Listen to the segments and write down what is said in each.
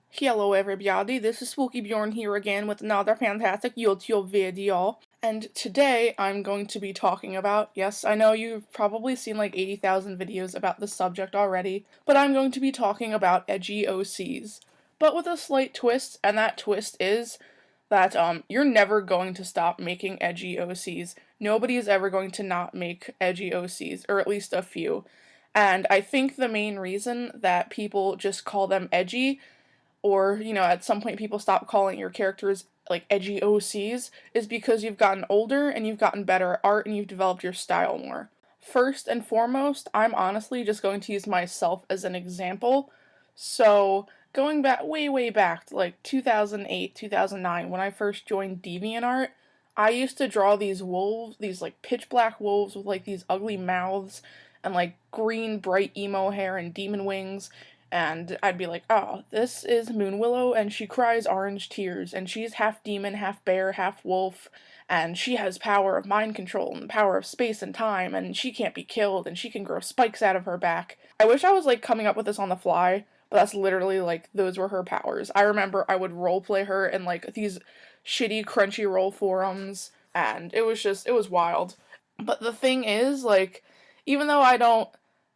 Hello everybody, this is Spooky Bjorn here again with another fantastic YouTube video. And today I'm going to be talking about, yes, I know you've probably seen like 80,000 videos about this subject already, but I'm going to be talking about edgy OCs. But with a slight twist, and that twist is that you're never going to stop making edgy OCs. Nobody is ever going to not make edgy OCs, or at least a few. And I think the main reason that people just call them edgy, or, at some point people stop calling your characters like edgy OCs, is because you've gotten older and you've gotten better at art and you've developed your style more. First and foremost, I'm honestly just going to use myself as an example. So, going back, way, way back to like 2008, 2009, when I first joined DeviantArt, I used to draw these wolves, these like pitch black wolves with like these ugly mouths and like green, bright emo hair and demon wings, and I'd be like, oh, this is Moonwillow, and she cries orange tears, and she's half demon, half bear, half wolf, and she has power of mind control and the power of space and time, and she can't be killed, and she can grow spikes out of her back. I wish I was, like, coming up with this on the fly, but that's literally, like, those were her powers. I remember I would roleplay her in, like, these shitty Crunchyroll forums, and it was wild. But the thing is, like, even though I don't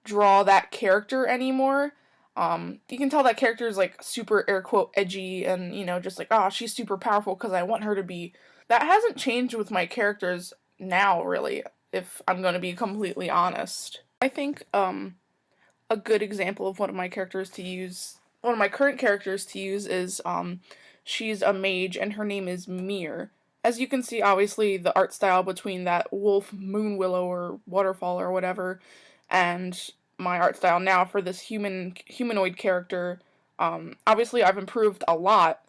draw that character anymore, you can tell that character is like super air quote edgy and, just like, oh, she's super powerful because I want her to be. That hasn't changed with my characters now, really, if I'm going to be completely honest. I think, a good example of one of my current characters to use is, she's a mage and her name is Mir. As you can see, obviously, the art style between that wolf, Moonwillow, or Waterfall, or whatever, and my art style now for this humanoid character, obviously I've improved a lot,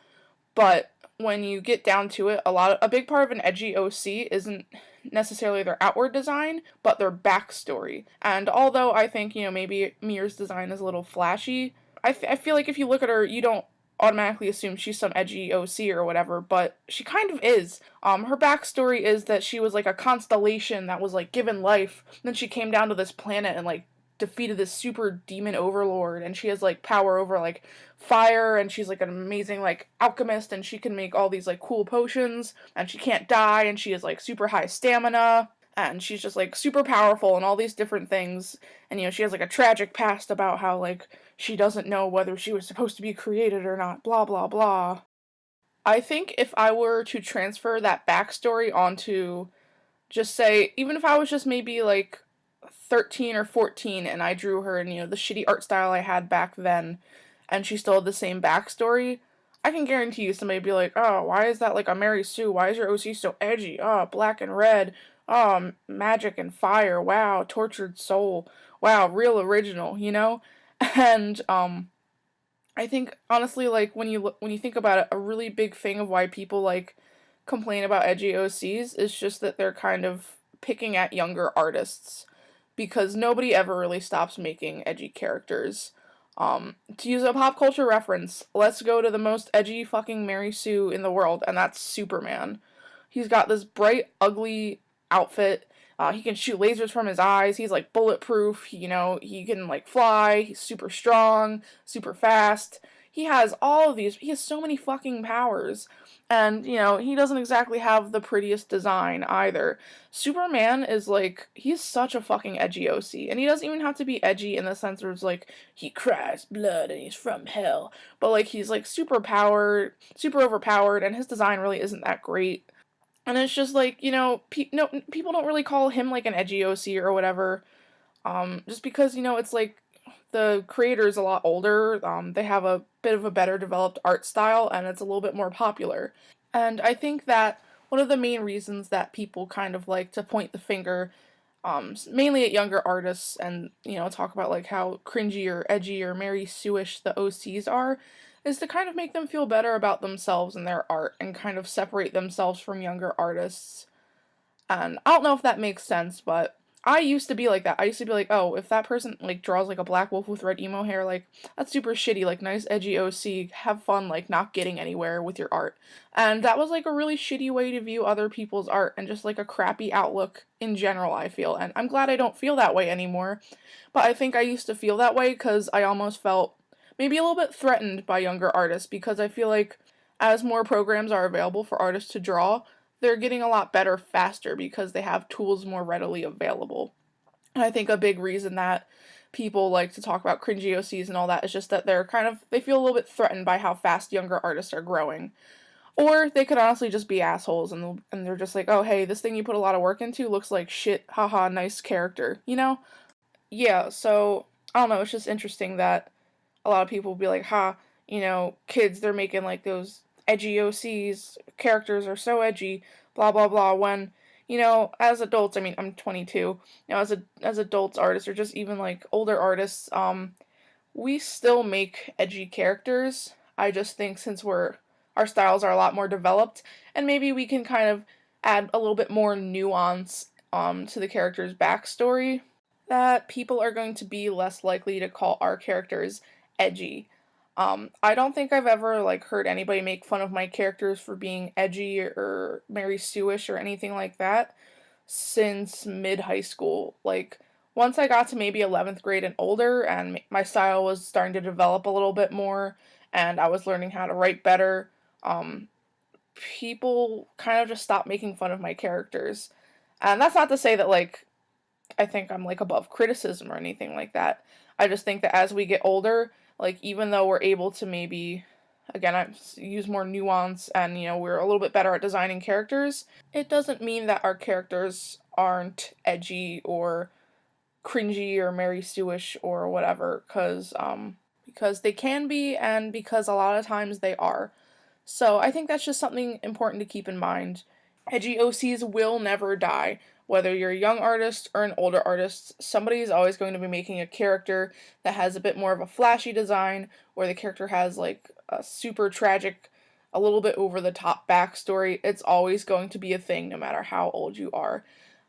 but when you get down to it, a big part of an edgy OC isn't necessarily their outward design, but their backstory. And although I think, maybe Mir's design is a little flashy, I feel like if you look at her, you don't automatically assume she's some edgy OC or whatever, but she kind of is. Her backstory is that she was like a constellation that was like given life, then she came down to this planet and like defeated this super demon overlord, and she has like power over like fire, and she's like an amazing like alchemist, and she can make all these like cool potions, and she can't die, and she has like super high stamina, and she's just like super powerful and all these different things. And she has like a tragic past about how like she doesn't know whether she was supposed to be created or not, blah blah blah. I think if I were to transfer that backstory onto, just say, even if I was just maybe like 13 or 14 and I drew her in, the shitty art style I had back then, and she still had the same backstory, I can guarantee you somebody would be like, oh, why is that like a Mary Sue? Why is your OC so edgy? Oh, black and red. Oh, magic and fire. Wow, tortured soul. Wow, real original, And I think honestly, like when you think about it, a really big thing of why people like complain about edgy OCs is just that they're kind of picking at younger artists, because nobody ever really stops making edgy characters. To use a pop culture reference, let's go to the most edgy fucking Mary Sue in the world, and that's Superman. He's got this bright, ugly outfit. He can shoot lasers from his eyes. He's like bulletproof. He can like fly. He's super strong, super fast. He has all of these. He has so many fucking powers. And, he doesn't exactly have the prettiest design either. Superman is like, he's such a fucking edgy OC. And he doesn't even have to be edgy in the sense where it's like, he cries blood and he's from hell. But like, he's like super powered, super overpowered, and his design really isn't that great. And it's just like, no, people don't really call him like an edgy OC or whatever. Just because, it's like the creator is a lot older. They have a bit of a better developed art style, and it's a little bit more popular. And I think that one of the main reasons that people kind of like to point the finger, mainly at younger artists, and, talk about like how cringy or edgy or Mary Sue-ish the OCs are, is to kind of make them feel better about themselves and their art, and kind of separate themselves from younger artists. And I don't know if that makes sense, but I used to be like that. I used to be like, oh, if that person like draws like a black wolf with red emo hair, like that's super shitty, like nice edgy OC, have fun like not getting anywhere with your art. And that was like a really shitty way to view other people's art, and just like a crappy outlook in general, I feel. And I'm glad I don't feel that way anymore. But I think I used to feel that way because I almost felt, maybe a little bit threatened by younger artists, because I feel like as more programs are available for artists to draw, they're getting a lot better faster because they have tools more readily available. And I think a big reason that people like to talk about cringy OCs and all that is just that they feel a little bit threatened by how fast younger artists are growing. Or they could honestly just be assholes, and they're just like, oh hey, this thing you put a lot of work into looks like shit, haha, nice character, you know? Yeah, so, I don't know, it's just interesting that a lot of people will be like, ha, kids, they're making like those edgy OCs, characters are so edgy, blah blah blah, when, as adults, I mean, I'm 22, as adults artists, or just even like older artists, we still make edgy characters. I just think since our styles are a lot more developed, and maybe we can kind of add a little bit more nuance to the character's backstory, that people are going to be less likely to call our characters edgy. I don't think I've ever like heard anybody make fun of my characters for being edgy or Mary Sue-ish or anything like that since mid high school. Like once I got to maybe 11th grade and older, and my style was starting to develop a little bit more, and I was learning how to write better, um, people kind of just stopped making fun of my characters. And that's not to say that like I think I'm like above criticism or anything like that. I just think that as we get older, like even though we're able to maybe again I use more nuance, and we're a little bit better at designing characters, it doesn't mean that our characters aren't edgy or cringy or Mary Sue-ish or whatever, because they can be, and because a lot of times they are. So I think that's just something important to keep in mind. Edgy OCs will never die. Whether you're a young artist or an older artist, somebody is always going to be making a character that has a bit more of a flashy design, or the character has like a super tragic, a little bit over the top backstory. It's always going to be a thing no matter how old you are.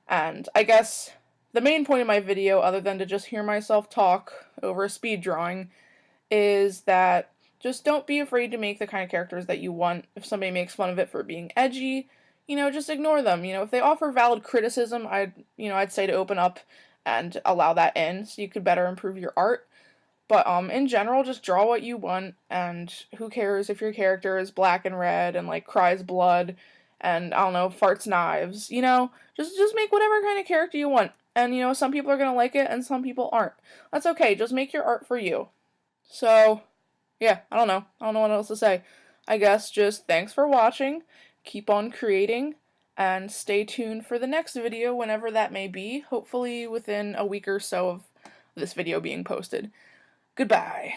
And I guess the main point of my video, other than to just hear myself talk over a speed drawing, is that just don't be afraid to make the kind of characters that you want. If somebody makes fun of it for being edgy, just ignore them. If they offer valid criticism, I'd say to open up and allow that in so you could better improve your art. But in general, just draw what you want, and who cares if your character is black and red and like cries blood and I don't know, farts knives, just make whatever kind of character you want. And some people are gonna like it and some people aren't. That's okay, just make your art for you. So yeah, I don't know. I don't know what else to say. I guess just thanks for watching, keep on creating, and stay tuned for the next video whenever that may be, hopefully within a week or so of this video being posted. Goodbye.